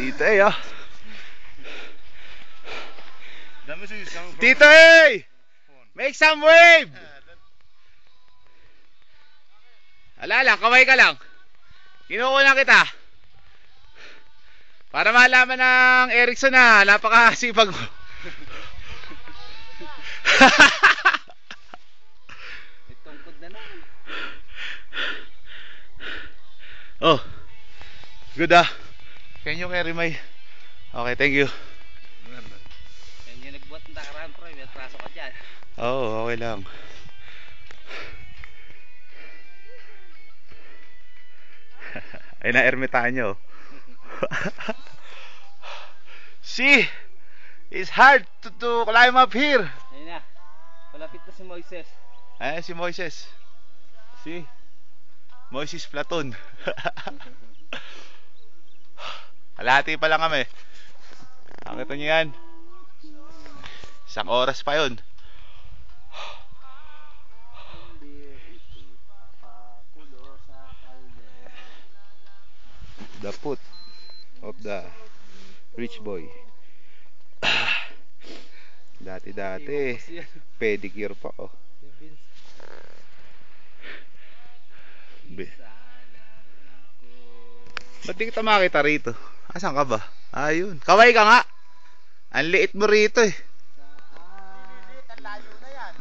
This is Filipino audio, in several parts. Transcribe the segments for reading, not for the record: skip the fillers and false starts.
Tito A, oh. Tito A! Make some wave! Alala, kaway ka lang. Kinukunan kita. Para malaman ng Erickson na napakasipag mo. May tungkod na naman. Oh. Good ah. Can you carry my... Okay, thank you. Yan yung nagbuhat ng takaraan, bro. May atraso ka dyan. Oo, okay lang. Ay na ermitanyo. See, it's hard to climb up here. Ayun na. Palapit na si Moises. Ayan si Moises. See, Moises Platon. Kalahati pa lang kami. Nakita niyo yan. Isang oras pa yun. The foot of the rich boy. Dati pedicure pa, oh. Ba't di kita makita rito? Asan ka ba? Ayun, kaway ka nga. Ang liit mo rito eh. Ang layo na yan.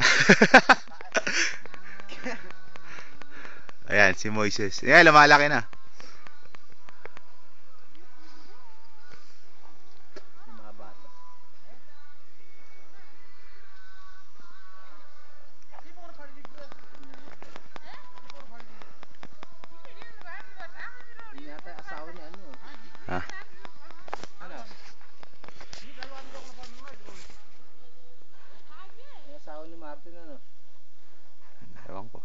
Ayan si Moises. Ayan, lumalaki na. Ha? Asawa ni Martin, ano? Ewan ko.